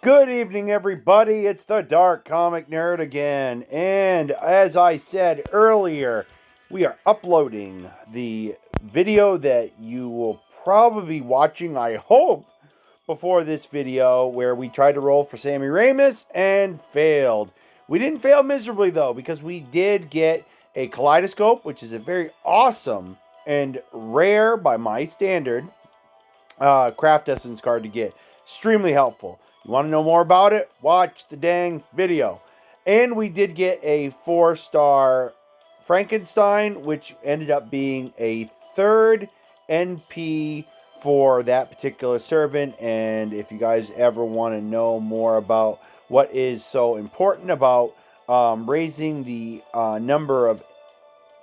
Good evening, everybody. It's the Dark Comic Nerd again. And as I said earlier, we are uploading the video that you will probably be watching, I hope, before this video, where we tried to roll for Sammy Ramis and failed. We didn't fail miserably, though, because we did get a kaleidoscope, which is a very awesome and rare, by my standard, craft essence card to get. Extremely helpful. You want to know more about it? Watch the dang video. And we did get a 4-star Frankenstein, which ended up being a third NP for that particular servant. And if you guys ever want to know more about what is so important about raising the number of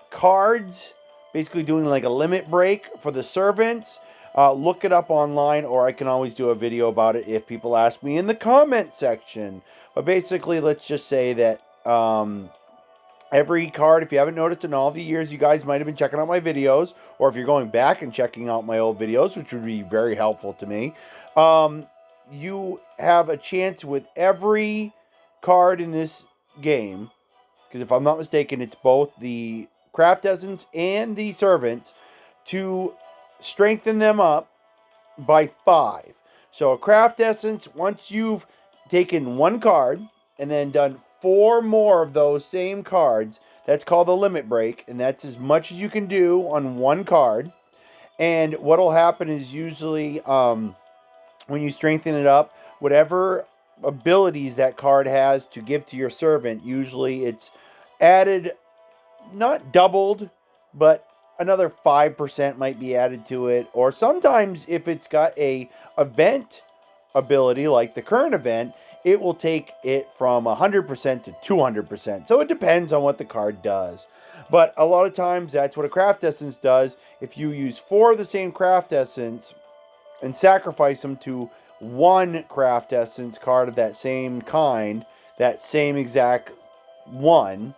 cards, basically doing like a limit break for the servants. Look it up online, or I can always do a video about it if people ask me in the comment section. But basically, let's just say that every card, if you haven't noticed in all the years you guys might have been checking out my videos, or if you're going back and checking out my old videos, which would be very helpful to me, you have a chance with every card in this game, because if I'm not mistaken, it's both the craft essence and the servants, to strengthen them up by 5. So a craft essence, once you've taken one card and then done 4 more of those same cards, that's called a limit break, and that's as much as you can do on one card. And what'll happen is usually when you strengthen it up, whatever abilities that card has to give to your servant, usually it's added, not doubled, but another 5% might be added to it. Or sometimes if it's got a event ability like the current event, it will take it from 100% to 200%. So it depends on what the card does. But a lot of times that's what a craft essence does. If you use 4 of the same craft essence and sacrifice them to one craft essence card of that same kind, that same exact one,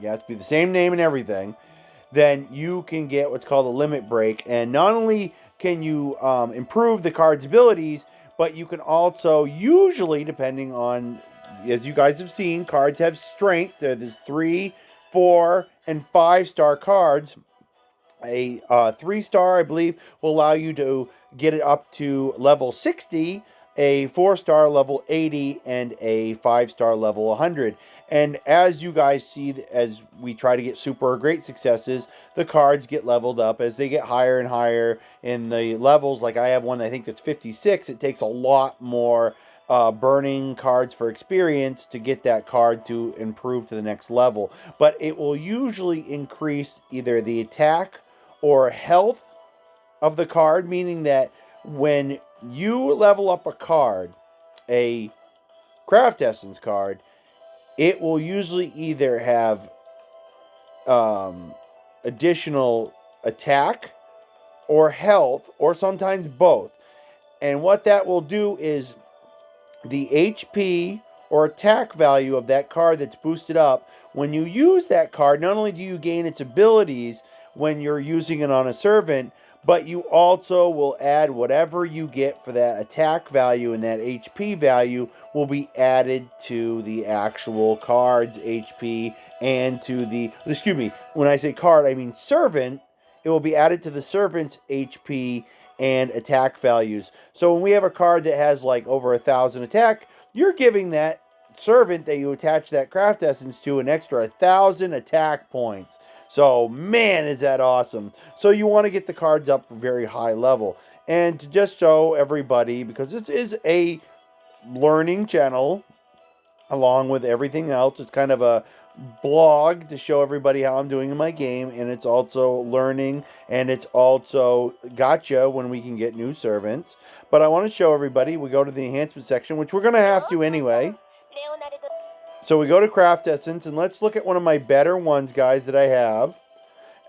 you have to be the same name and everything, then you can get what's called a limit break. And not only can you improve the card's abilities, but you can also, usually, depending on, as you guys have seen, cards have strength. There's 3, 4, and 5-star cards. A 3-star, I believe, will allow you to get it up to level 60, a 4-star level 80, and a 5-star level 100. And as you guys see, as we try to get super or great successes, the cards get leveled up as they get higher and higher in the levels. Like I have one, I think that's 56. It takes a lot more burning cards for experience to get that card to improve to the next level. But it will usually increase either the attack or health of the card, meaning that when you level up a card, a craft essence card, it will usually either have additional attack or health, or sometimes both. And what that will do is the HP or attack value of that card that's boosted up, when you use that card, not only do you gain its abilities when you're using it on a servant, but you also will add whatever you get for that attack value, and that HP value will be added to the actual card's HP and to the, excuse me, when I say card, I mean servant. It will be added to the servant's HP and attack values. So when we have a card that has like over 1,000 attack, you're giving that servant that you attach that craft essence to an extra 1,000 attack points. So man, is that awesome. So you want to get the cards up very high level. And to just show everybody, because this is a learning channel along with everything else, it's kind of a blog to show everybody how I'm doing in my game, and it's also learning, and it's also gotcha when we can get new servants. But I want to show everybody, we go to the enhancement section, which we're going to have to anyway. So we go to craft essence, and let's look at one of my better ones, guys, that I have.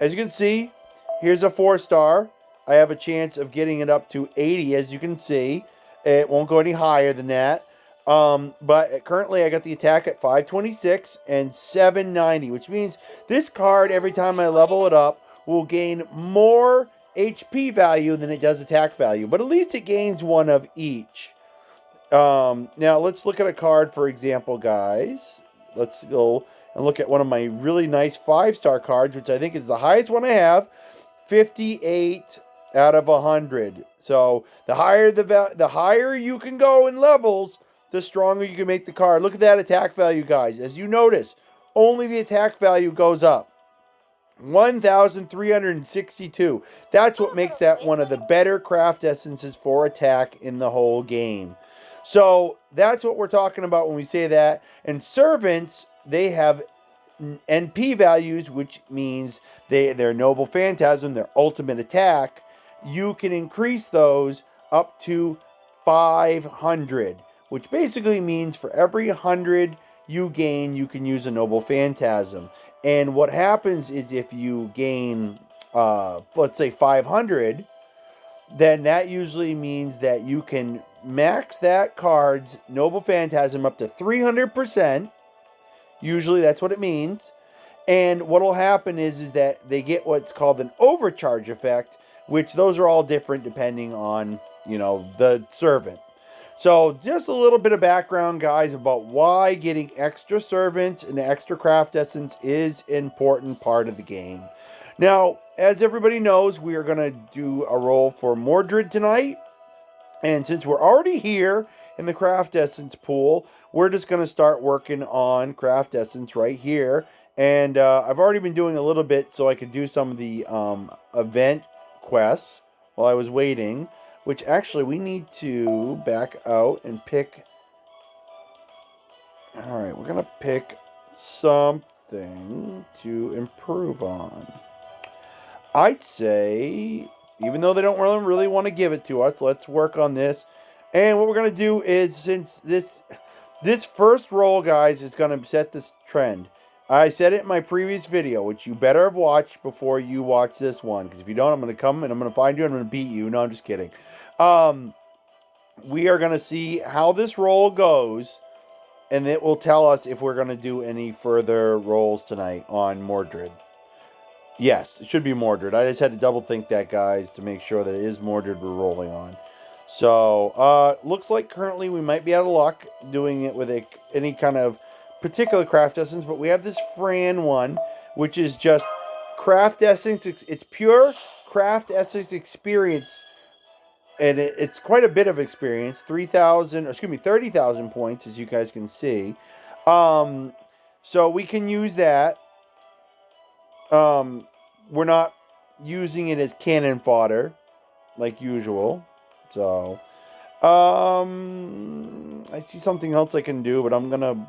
As you can see, here's a 4-star. I have a chance of getting it up to 80, as you can see. It won't go any higher than that. But currently I got the attack at 526 and 790, which means this card, every time I level it up, will gain more HP value than it does attack value. But at least it gains one of each. Now let's look at a card, for example, guys. Let's go and look at one of my really nice 5-star cards, which I think is the highest one I have. 58 out of 100. So the higher the higher you can go in levels, the stronger you can make the card. Look at that attack value, guys. As you notice, only the attack value goes up. 1,362. That's what makes that one of the better craft essences for attack in the whole game. So that's what we're talking about when we say that. And servants, they have NP values, which means their noble phantasm, their ultimate attack. You can increase those up to 500, which basically means for every 100 you gain, you can use a noble phantasm. And what happens is if you gain, let's say 500, then that usually means that you can max that card's noble phantasm up to 300%. Usually that's what it means. And what will happen is that they get what's called an overcharge effect, which those are all different depending on, the servant. So just a little bit of background, guys, about why getting extra servants and extra craft essence is an important part of the game. Now, as everybody knows, we are going to do a roll for Mordred tonight. And since we're already here in the craft essence pool, we're just going to start working on craft essence right here. And I've already been doing a little bit so I could do some of the event quests while I was waiting. Which actually we need to back out and pick. Alright, we're going to pick something to improve on. I'd say, even though they don't really want to give it to us, let's work on this. And what we're going to do is, since this first roll, guys, is going to set this trend. I said it in my previous video, which you better have watched before you watch this one. Because if you don't, I'm going to come and I'm going to find you and I'm going to beat you. No, I'm just kidding. We are going to see how this roll goes. And it will tell us if we're going to do any further rolls tonight on Mordred. Yes, it should be Mordred. I just had to double think that, guys, to make sure that it is Mordred we're rolling on. So, looks like currently we might be out of luck doing it with any kind of particular craft essence, but we have this Fran one, which is just craft essence. It's pure craft essence experience, and it's quite a bit of experience. 30,000 points, as you guys can see. So we can use that. We're not using it as cannon fodder like usual. So, I see something else I can do, but I'm gonna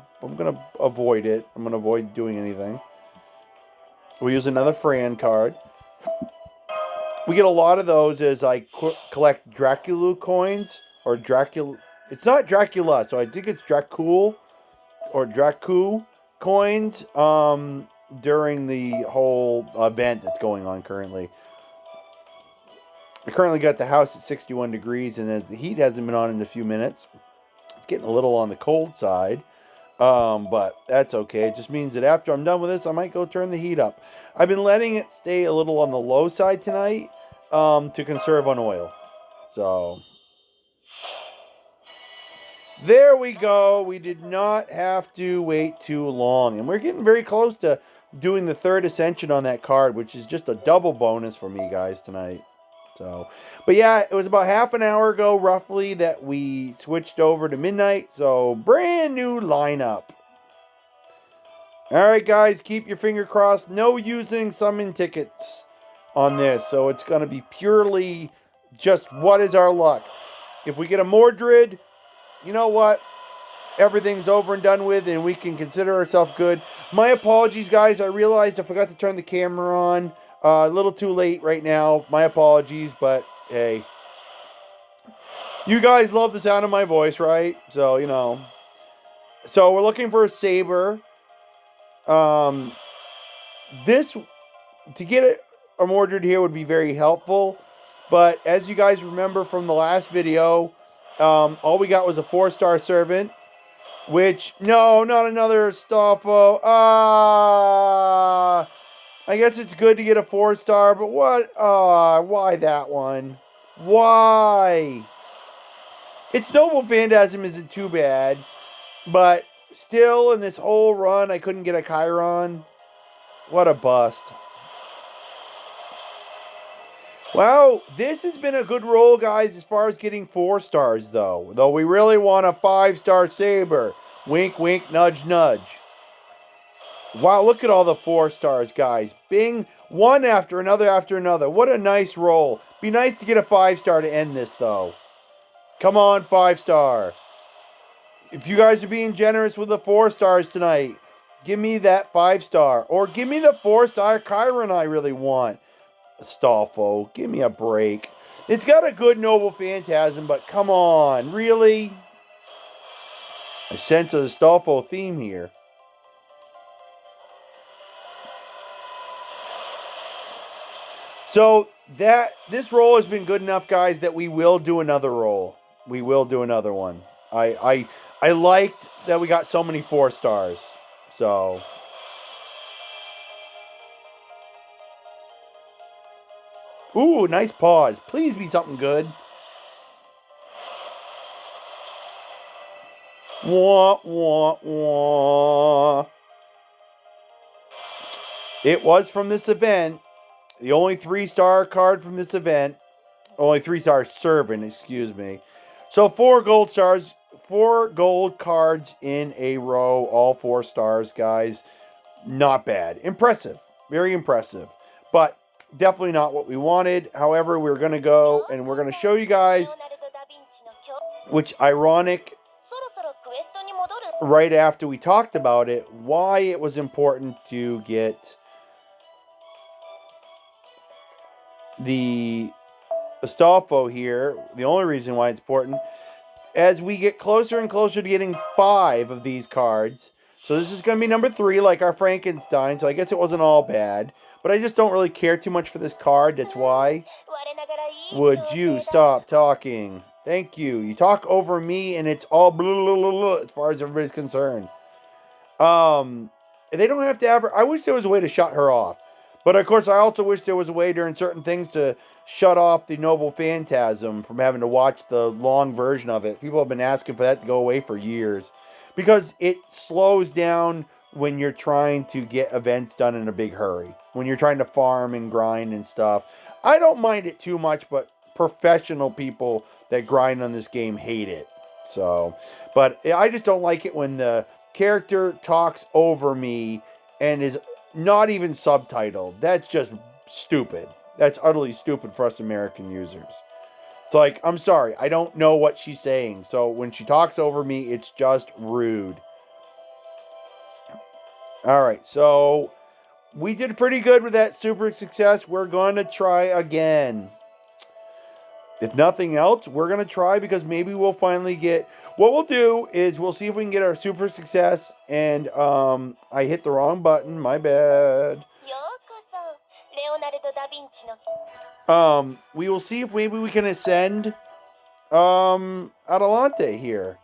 avoid it. I'm gonna avoid doing anything. We'll use another Fran card. We get a lot of those as I collect Dracula coins or Dracula. It's not Dracula, so I think it's Dracul or Dracu coins. During the whole event that's going on currently. I currently got the house at 61 degrees, and as the heat hasn't been on in a few minutes, it's getting a little on the cold side. But that's okay. It just means that after I'm done with this, I might go turn the heat up. I've been letting it stay a little on the low side tonight to conserve on oil. So there we go. We did not have to wait too long. And we're getting very close to doing the third ascension on that card, which is just a double bonus for me, guys, tonight. So, but yeah, it was about half an hour ago, roughly, that we switched over to midnight. So, brand new lineup. All right, guys, keep your finger crossed. No using summon tickets on this. So, it's going to be purely just what is our luck. If we get a Mordred, you know what? Everything's over and done with, and we can consider ourselves good. My apologies, guys. I realized I forgot to turn the camera on. A little too late right now. My apologies, but hey. You guys love the sound of my voice, right? So, So we're looking for a saber. This, to get a Mordred here would be very helpful. But as you guys remember from the last video, all we got was a 4-star servant. Which, no, not another Stoffo. I guess it's good to get a 4-star, but what? Why that one? Why? Its Noble Phantasm isn't too bad, but still in this whole run, I couldn't get a Chiron. What a bust. Wow, this has been a good roll, guys, as far as getting 4 stars, though. Though we really want a 5-star Saber. Wink, wink, nudge, nudge. Wow, look at all the 4 stars, guys. Bing, one after another after another. What a nice roll. Be nice to get a 5-star to end this, though. Come on, 5-star. If you guys are being generous with the 4 stars tonight, give me that 5-star. Or give me the 4-star Chiron I really want. Astolfo, give me a break. It's got a good Noble Phantasm, but come on, really? I sense a Astolfo theme here. So this roll has been good enough, guys, that we will do another roll. We will do another one. I liked that we got so many 4 stars. So ooh, nice pause. Please be something good. Wah, wah, wah. It was from this event. The only 3-star card from this event. Only 3-star servant, excuse me. So 4 gold stars, 4 gold cards in a row, all 4 stars, guys. Not bad. Impressive. Very impressive. But definitely not what we wanted. However, we're going to go and we're going to show you guys, which ironic, right after we talked about it, why it was important to get the Astolfo here. The only reason why it's important, as we get closer and closer to getting 5 of these cards. So this is going to be number 3, like our Frankenstein. So I guess it wasn't all bad. But I just don't really care too much for this card. That's why. Would you stop talking? Thank you. You talk over me and it's all blah, blah, blah, blah, as far as everybody's concerned. They don't have to have her. I wish there was a way to shut her off. But of course, I also wish there was a way during certain things to shut off the Noble Phantasm from having to watch the long version of it. People have been asking for that to go away for years. Because it slows down when you're trying to get events done in a big hurry. When you're trying to farm and grind and stuff. I don't mind it too much, but professional people that grind on this game hate it. So, but I just don't like it when the character talks over me and is not even subtitled. That's just stupid. That's utterly stupid for us American users. It's like, I'm sorry, I don't know what she's saying. So when she talks over me, it's just rude. All right, so we did pretty good with that super success. We're going to try again. If nothing else, we're going to try because maybe we'll finally get... What we'll do is we'll see if we can get our super success. And I hit the wrong button. My bad. We will see if maybe we can ascend Adelante here.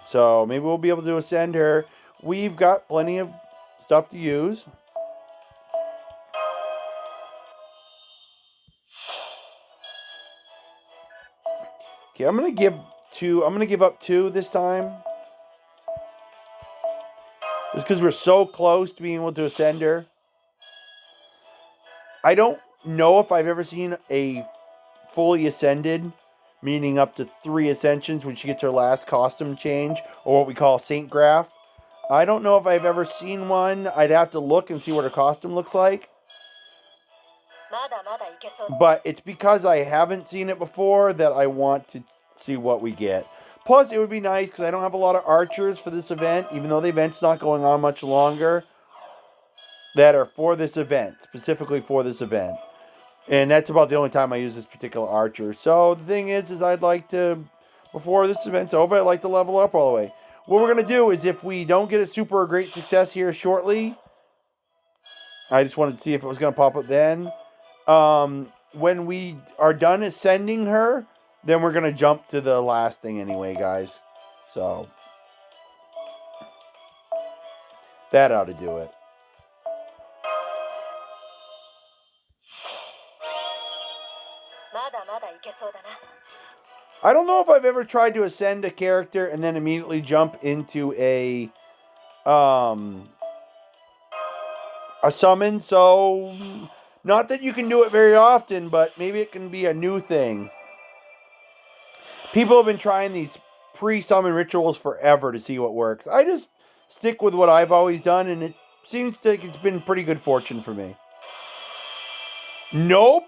So maybe we'll be able to ascend her. We've got plenty of stuff to use. Okay, I'm gonna give up 2 this time. Just because we're so close to being able to ascend her. I don't know if I've ever seen a fully ascended, meaning up to 3 ascensions when she gets her last costume change, or what we call Saint Graph. I don't know if I've ever seen one. I'd have to look and see what her costume looks like. But it's because I haven't seen it before that I want to see what we get. Plus, it would be nice because I don't have a lot of archers for this event, even though the event's not going on much longer, that are for this event, specifically for this event. And that's about the only time I use this particular archer. So the thing is I'd like to, before this event's over, I'd like to level up all the way. What we're going to do is if we don't get a super great success here shortly, I just wanted to see if it was going to pop up then. When we are done ascending her, then we're going to jump to the last thing anyway, guys. So, that ought to do it. I don't know if I've ever tried to ascend a character and then immediately jump into a summon, so not that you can do it very often, but maybe it can be a new thing. People have been trying these pre-summon rituals forever to see what works. I just stick with what I've always done, and it seems like it's been pretty good fortune for me. Nope.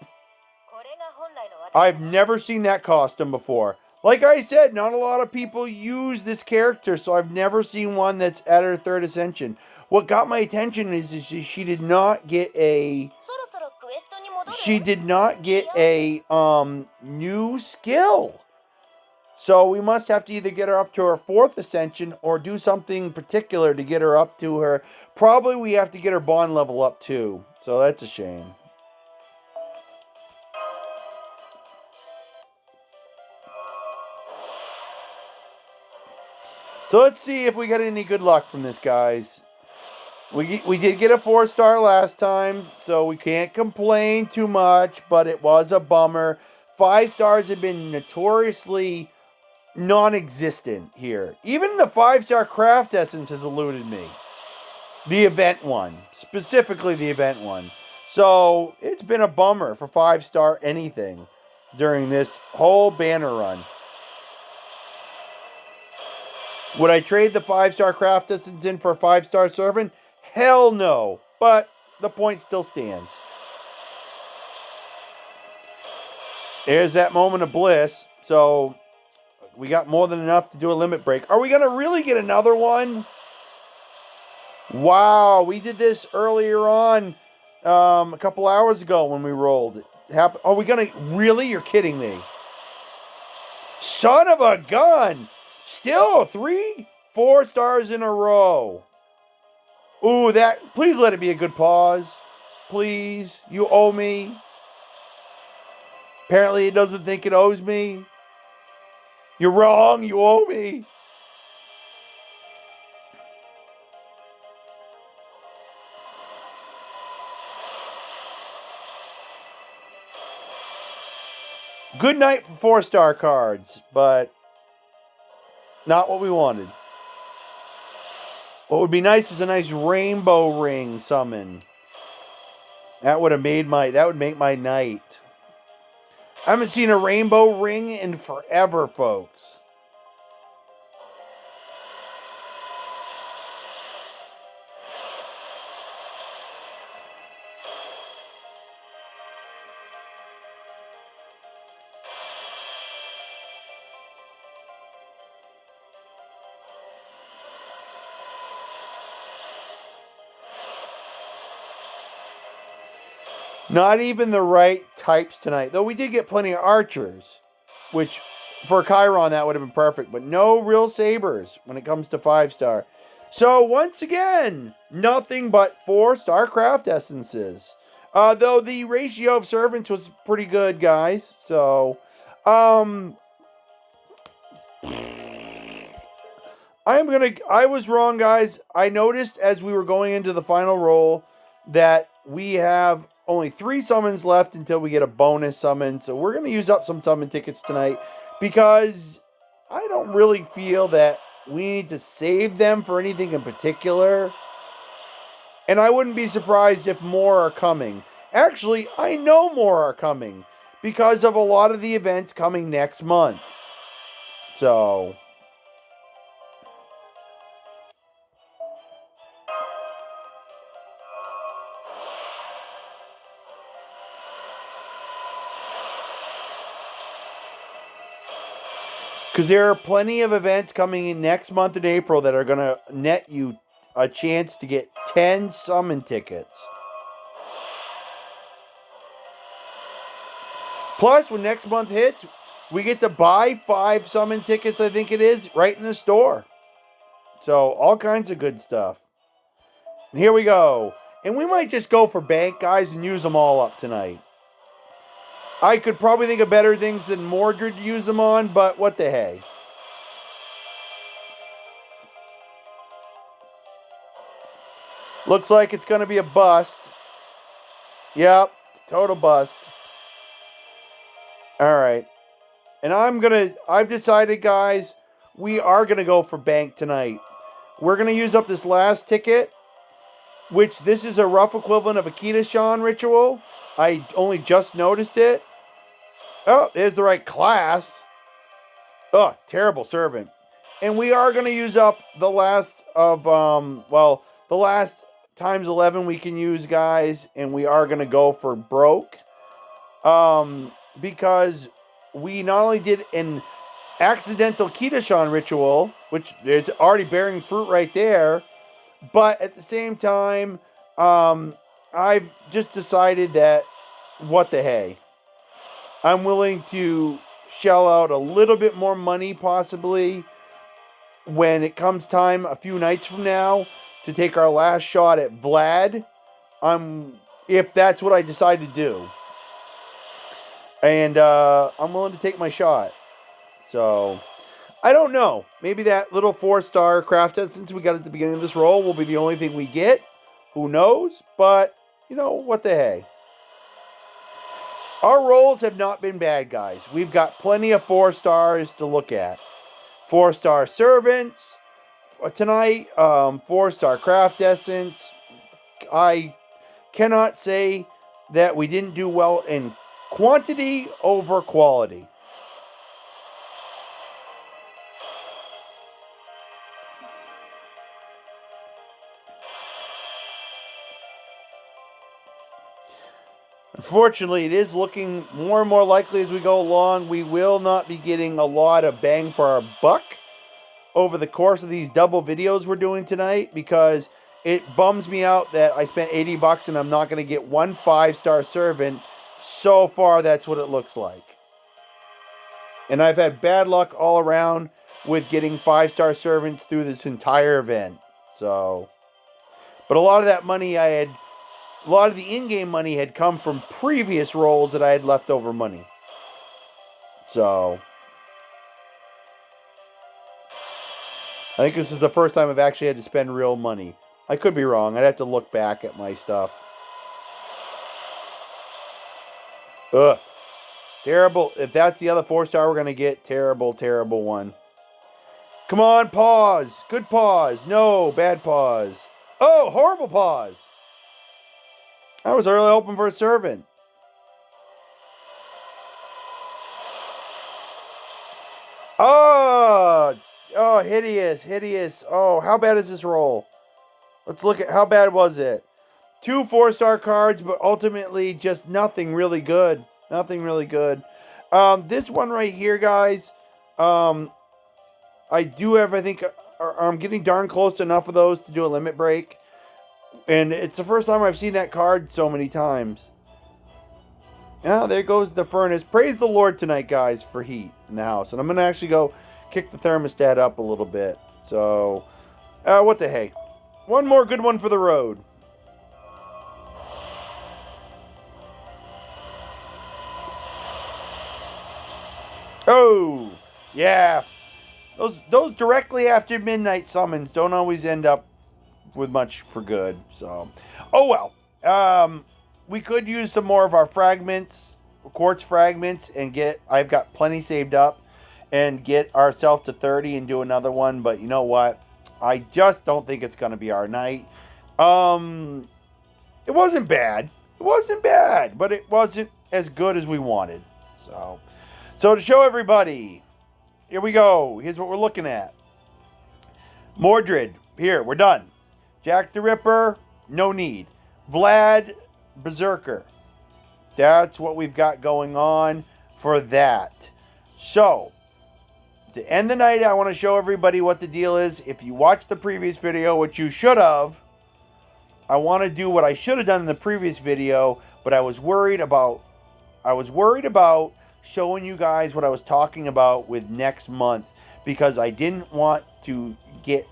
I've never seen that costume before. Like I said, not a lot of people use this character, so I've never seen one that's at her third ascension. What got my attention is she did not get a new skill. So we must have to either get her up to her fourth ascension or do something particular to get her up to her. Probably we have to get her bond level up too. So that's a shame. So let's see if we got any good luck from this, guys. We did get a 4-star last time, so we can't complain too much, but it was a bummer. 5 stars have been notoriously non-existent here. Even the 5-star craft essence has eluded me. The event one. Specifically the event one. So it's been a bummer for 5-star anything during this whole banner run. Would I trade the 5-star craft essence in for a 5-star servant? Hell no. But the point still stands. There's that moment of bliss. So we got more than enough to do a limit break. Are we going to really get another one? Wow, we did this earlier on a couple hours ago when we rolled. Are we going to... Really? You're kidding me. Son of a gun. Still 4 stars in a row. Ooh, please let it be a good pause. Please. You owe me. Apparently it doesn't think it owes me. You're wrong. You owe me. Good night for 4-star cards, but not what we wanted. What would be nice is a nice rainbow ring summon. That would make my night. I haven't seen a rainbow ring in forever, folks. Not even the right types tonight. Though we did get plenty of archers, which for Chiron that would have been perfect. But no real sabers when it comes to 5-star. So once again, nothing but 4-star craft essences. Though the ratio of servants was pretty good, guys. So, I was wrong, guys. I noticed as we were going into the final roll that we have only 3 summons left until we get a bonus summon. So we're going to use up some summon tickets tonight because I don't really feel that we need to save them for anything in particular. And I wouldn't be surprised if more are coming. Actually, I know more are coming because of a lot of the events coming next month. So... because there are plenty of events coming in next month in April that are going to net you a chance to get 10 summon tickets. Plus, when next month hits, we get to buy 5 summon tickets, I think it is, right in the store. So, all kinds of good stuff. And here we go. And we might just go for bank, guys, and use them all up tonight. I could probably think of better things than Mordred to use them on, but what the hey. Looks like it's going to be a bust. Yep, total bust. All right. And I've decided, guys, we are going to go for bank tonight. We're going to use up this last ticket, which this is a rough equivalent of a Kitashan ritual. I only just noticed it. Oh, there's the right class. Oh, terrible servant. And we are going to use up the last of, the last times 11 we can use, guys. And we are going to go for broke. Because we not only did an accidental Kitashan ritual, which is already bearing fruit right there, but at the same time, I've just decided that, what the hey. I'm willing to shell out a little bit more money, possibly, when it comes time a few nights from now to take our last shot at Vlad. If that's what I decide to do. And I'm willing to take my shot. So, I don't know. Maybe that little 4-star craft essence we got at the beginning of this roll will be the only thing we get. Who knows? But, what the hey. Our rolls have not been bad, guys. We've got plenty of 4 stars to look at. 4-star servants tonight. 4-star craft essence. I cannot say that we didn't do well in quantity over quality. Unfortunately, it is looking more and more likely as we go along. We will not be getting a lot of bang for our buck over the course of these double videos we're doing tonight, because it bums me out that I spent $80 and I'm not going to get one 5-star servant. So far, that's what it looks like. And I've had bad luck all around with getting 5-star servants through this entire event. So, but a lot of that money a lot of the in-game money had come from previous rolls that I had leftover money. So, I think this is the first time I've actually had to spend real money. I could be wrong. I'd have to look back at my stuff. Ugh. Terrible. If that's the other 4-star we're going to get, terrible, terrible one. Come on, pause. Good pause. No, bad pause. Oh, horrible pause. I was really hoping for a servant. Oh, hideous, hideous. Oh, how bad is this roll? Let's look at how bad was it. 2 4-star cards, but ultimately just nothing really good. Nothing really good. This one right here, guys. I do have, I think, I'm getting darn close to enough of those to do a limit break. And it's the first time I've seen that card so many times. Ah, there goes the furnace. Praise the Lord tonight, guys, for heat in the house. And I'm going to actually go kick the thermostat up a little bit. So, what the hey. One more good one for the road. Oh, yeah. Those directly after midnight summons don't always end up with much for good. So, oh well. We could use some more of our fragments, quartz fragments, and I've got plenty saved up, and get ourselves to 30 and do another one. But you know what? I just don't think it's going to be our night. It wasn't bad. It wasn't bad, but it wasn't as good as we wanted. So to show everybody, here we go. Here's what we're looking at. Mordred, here, we're done. Jack the Ripper, no need. Vlad, Berserker. That's what we've got going on for that. So, to end the night, I want to show everybody what the deal is. If you watched the previous video, which you should have, I want to do what I should have done in the previous video, but I was worried about showing you guys what I was talking about with next month, because I didn't want to get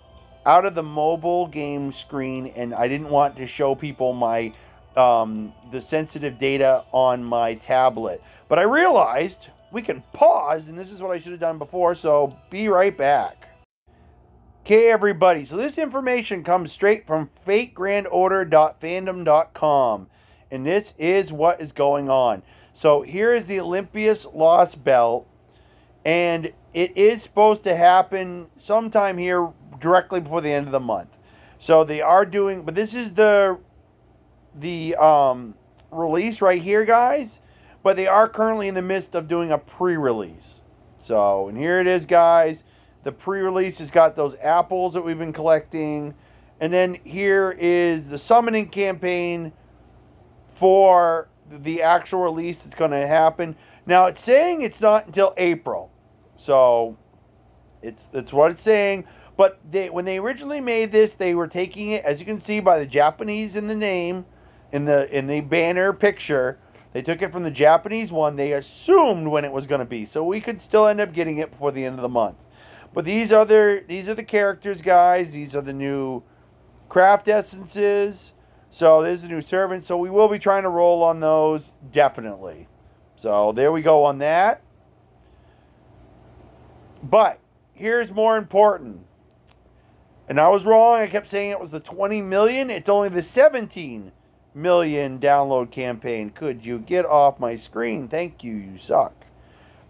out of the mobile game screen, and I didn't want to show people my the sensitive data on my tablet. But I realized we can pause, and this is what I should have done before, so be right back. Okay, everybody, so this information comes straight from fategrandorder.fandom.com, and this is what is going on. So here is the Olympius Lost Belt, And it is supposed to happen sometime here directly before the end of the month. So they are doing, but this is the release right here, guys. But they are currently in the midst of doing a pre-release. So, and here it is, guys. The pre-release has got those apples that we've been collecting, and then here is the summoning campaign for the actual release that's going to happen. Now it's saying it's not until April, so it's what it's saying. But when they originally made this, they were taking it, as you can see by the Japanese in the name, in the banner picture. They took it from the Japanese one. They assumed when it was going to be, so we could still end up getting it before the end of the month. But these are the characters, guys. These are the new craft essences. So there's the new servant. So we will be trying to roll on those, definitely. So there we go on that. But here's more important. And I was wrong. I kept saying it was the 20 million. It's only the 17 million download campaign. Could you get off my screen? Thank you. You suck.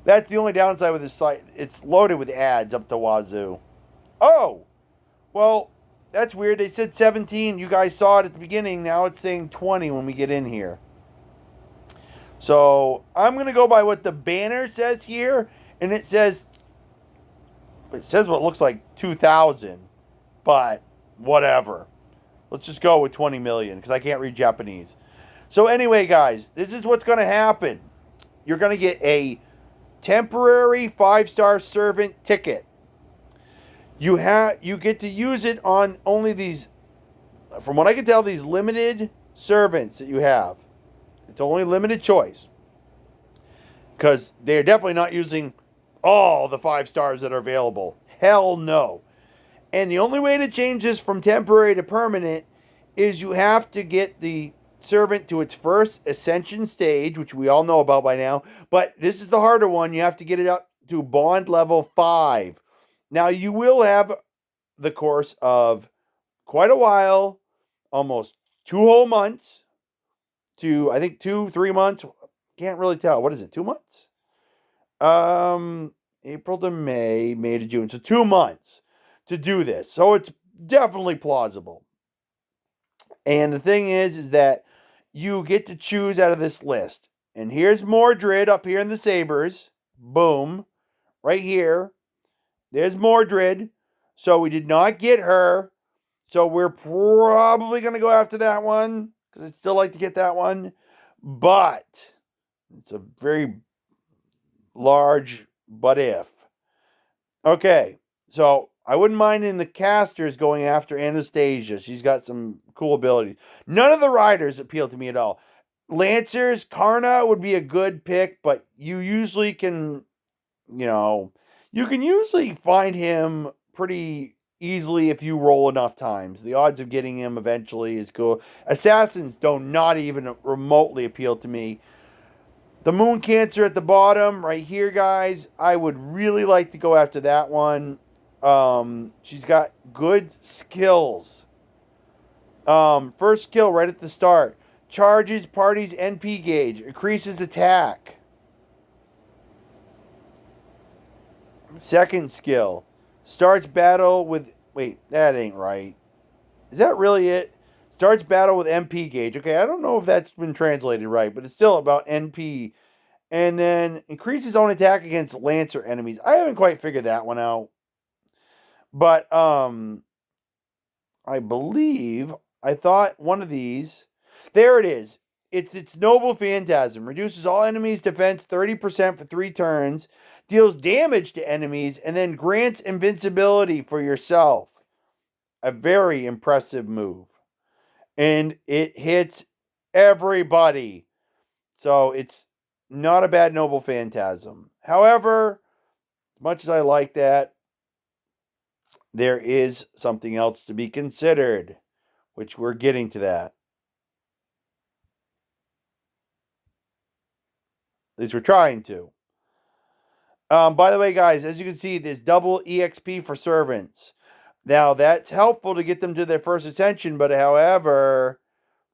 That's the only downside with this site. It's loaded with ads up to wazoo. Oh, well, that's weird. They said 17. You guys saw it at the beginning. Now it's saying 20 when we get in here. So I'm going to go by what the banner says here. And it says what looks like 2,000. But whatever. Let's just go with 20 million because I can't read Japanese. So anyway, guys, this is what's going to happen. You're going to get a temporary 5-star servant ticket. You get to use it on only these, from what I can tell, these limited servants that you have. It's only limited choice. Because they're definitely not using all the 5 stars that are available. Hell no. And the only way to change this from temporary to permanent is you have to get the servant to its first ascension stage, which we all know about by now. But this is the harder one. You have to get it up to bond level 5. Now, you will have the course of quite a while, almost 2 whole months to, I think, 2-3 months. Can't really tell. What is it, 2 months? April to May, May to June. So 2 months to do this. So it's definitely plausible. And the thing is that you get to choose out of this list. And here's Mordred up here in the Sabers. Boom. Right here. There's Mordred. So we did not get her. So we're probably going to go after that one. Because I'd still like to get that one. But it's a very large but if. Okay. So I wouldn't mind in the casters going after Anastasia. She's got some cool abilities. None of the riders appeal to me at all. Lancers, Karna would be a good pick, but you usually can, you can usually find him pretty easily if you roll enough times. The odds of getting him eventually is cool. Assassins don't not even remotely appeal to me. The Moon Cancer at the bottom, right here, guys. I would really like to go after that one. She's got good skills. First skill right at the start. Charges party's NP gauge. Increases attack. Second skill. Starts battle with... Wait, that ain't right. Is that really it? Starts battle with MP gauge. Okay, I don't know if that's been translated right, but it's still about NP. And then increases own attack against Lancer enemies. I haven't quite figured that one out. But I believe I thought one of these. There it is. It's Noble Phantasm. Reduces all enemies' defense 30% for 3 turns. Deals damage to enemies and then grants invincibility for yourself. A very impressive move. And it hits everybody. So it's not a bad Noble Phantasm. However, as much as I like that, there is something else to be considered, which we're getting to that. At least we're trying to. By the way, guys, as you can see, there's double EXP for servants. Now, that's helpful to get them to their first ascension, but however,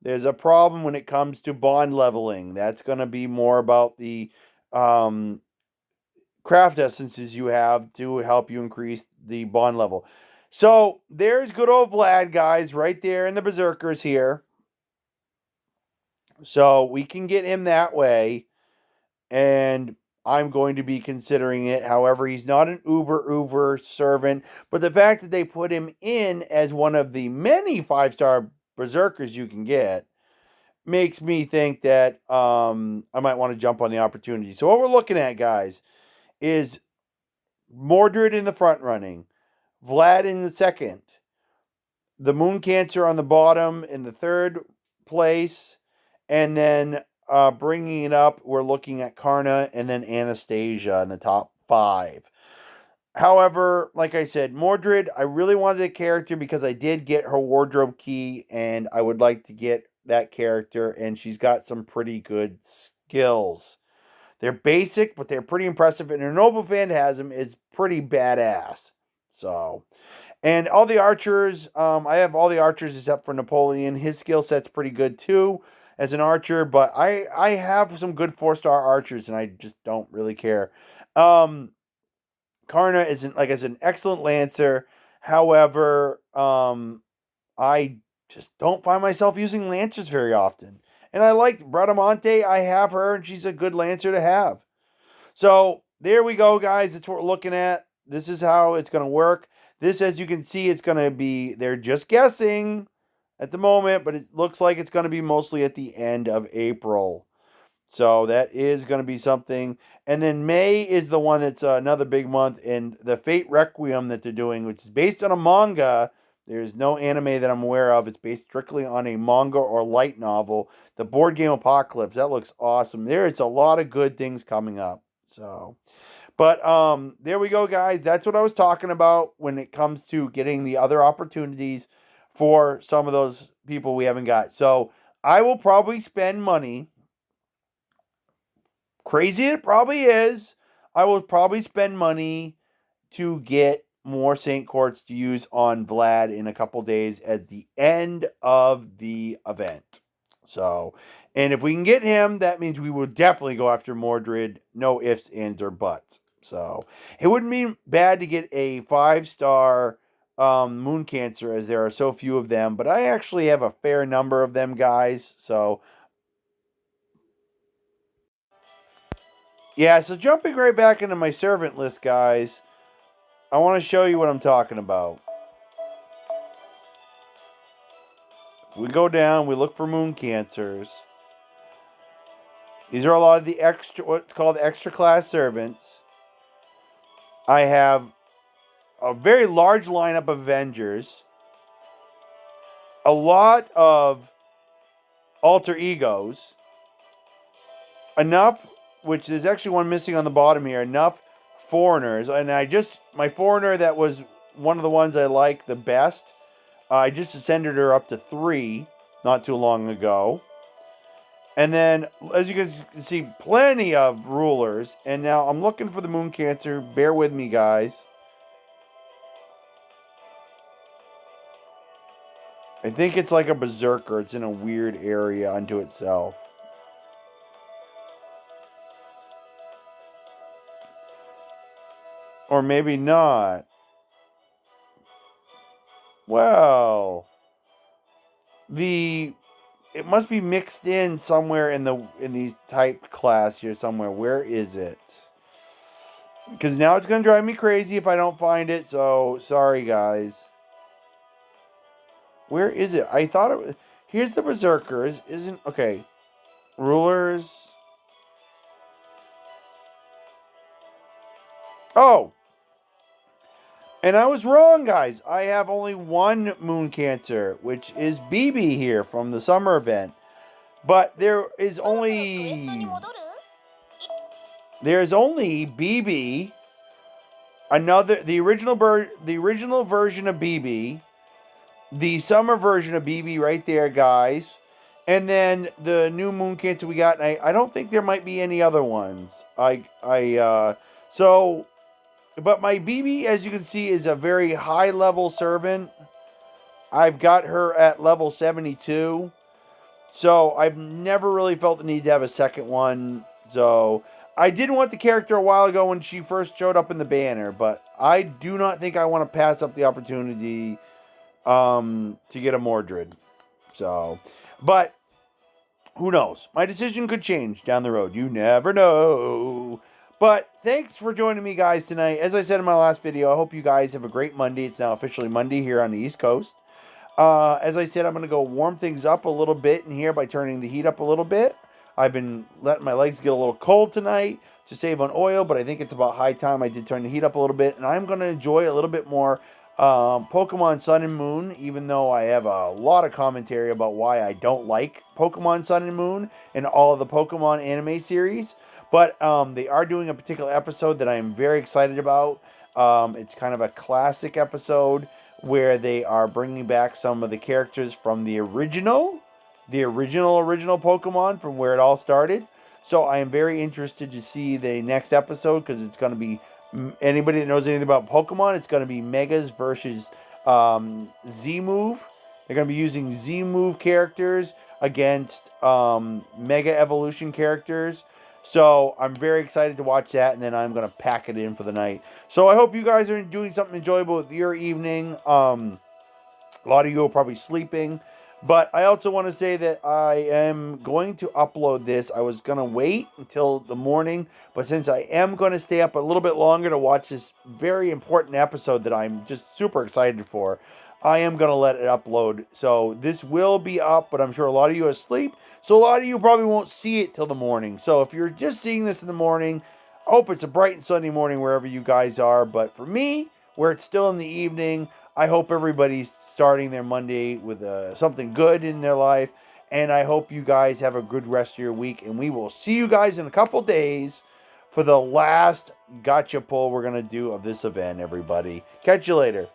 there's a problem when it comes to bond leveling. That's going to be more about the craft essences you have to help you increase the bond level. So there's good old Vlad, guys, right there in the Berserkers here. So we can get him that way, and I'm going to be considering it. However, he's not an uber servant, but the fact that they put him in as one of the many 5-star Berserkers you can get makes me think that I might want to jump on the opportunity. So what we're looking at, guys, is Mordred in the front running, Vlad in the second, the Moon Cancer on the bottom in the third place, and then bringing it up, we're looking at Karna and then Anastasia in the top 5. However, like I said, Mordred, I really wanted a character because I did get her wardrobe key, and I would like to get that character, and she's got some pretty good skills. They're basic, but they're pretty impressive, and her Noble Phantasm is pretty badass. So, and all the archers, I have all the archers except for Napoleon. His skill set's pretty good too as an archer, but I have some good 4-star archers, and I just don't really care. Karna isn't, like I said, an excellent lancer. However, I just don't find myself using lancers very often. And I like Bradamante. I have her, and she's a good lancer to have. So there we go, guys. That's what we're looking at. This is how it's going to work. This, as you can see, it's going to be, they're just guessing at the moment, but it looks like it's going to be mostly at the end of April. So that is going to be something. And then May is the one that's another big month. And the Fate Requiem that they're doing, which is based on a manga. There's no anime that I'm aware of. It's based strictly on a manga or light novel. The board game Apocalypse. That looks awesome. There's a lot of good things coming up. So, but there we go, guys. That's what I was talking about when it comes to getting the other opportunities for some of those people we haven't got. So I will probably spend money. Crazy it probably is. I will probably spend money to get more Saint Courts to use on Vlad in a couple days at the end of the event. So, and if we can get him, that means we will definitely go after Mordred. No ifs, ands, or buts. So, it wouldn't be bad to get a 5-star Moon Cancer, as there are so few of them, but I actually have a fair number of them, guys. So, yeah, so jumping right back into my servant list, guys, I want to show you what I'm talking about. We go down, we look for Moon Cancers. These are a lot of the extra, what's called extra class servants. I have a very large lineup of Avengers, a lot of alter egos, enough, which there's actually one missing on the bottom here, enough foreigners. And my foreigner that was one of the ones I like the best, I just ascended her up to 3 not too long ago. And then, as you can see, plenty of rulers. And now I'm looking for the Moon Cancer. Bear with me, guys. I think it's like a berserker. It's in a weird area unto itself. Or maybe not. Well, it must be mixed in somewhere in these type class here somewhere. Where is it? Because now it's going to drive me crazy if I don't find it. So, sorry, guys. Where is it? I thought it was... Here's the Berserkers. Isn't... Okay. Rulers. Oh! And I was wrong, guys. I have only one Moon Cancer, which is BB here from the summer event. But there is only... There's only BB... the original version of BB, the summer version of BB right there, guys, and then the new Moon Cancer we got. And I don't think there might be any other ones. So, but my BB, as you can see, is a very high level servant. I've got her at level 72, so I've never really felt the need to have a second one. So I didn't want the character a while ago when she first showed up in the banner, but I do not think I want to pass up the opportunity to get a Mordred. So, but who knows? My decision could change down the road. You never know. But thanks for joining me, guys, tonight. As I said in my last video, I hope you guys have a great Monday. It's now officially Monday here on the East Coast. As I said, I'm going to go warm things up a little bit in here by turning the heat up a little bit. I've been letting my legs get a little cold tonight to save on oil, but I think it's about high time I did turn the heat up a little bit. And I'm going to enjoy a little bit more Pokemon Sun and Moon, even though I have a lot of commentary about why I don't like Pokemon Sun and Moon and all of the Pokemon anime series. But they are doing a particular episode that I am very excited about. It's kind of a classic episode where they are bringing back some of the characters from the original Pokemon from where it all started. So I am very interested to see the next episode because it's going to be anybody that knows anything about Pokemon. It's going to be Megas versus Z-Move. They're going to be using Z-Move characters against Mega Evolution characters. So I'm very excited to watch that, and then I'm going to pack it in for the night. So I hope you guys are doing something enjoyable with your evening. A lot of you are probably sleeping. But I also want to say that I am going to upload this. I was going to wait until the morning, but since I am going to stay up a little bit longer to watch this very important episode that I'm just super excited for, I am going to let it upload. So this will be up, but I'm sure a lot of you are asleep. So a lot of you probably won't see it till the morning. So if you're just seeing this in the morning, I hope it's a bright and sunny morning wherever you guys are. But for me, where it's still in the evening, I hope everybody's starting their Monday with something good in their life. And I hope you guys have a good rest of your week. And we will see you guys in a couple days for the last gotcha pull we're going to do of this event, everybody. Catch you later.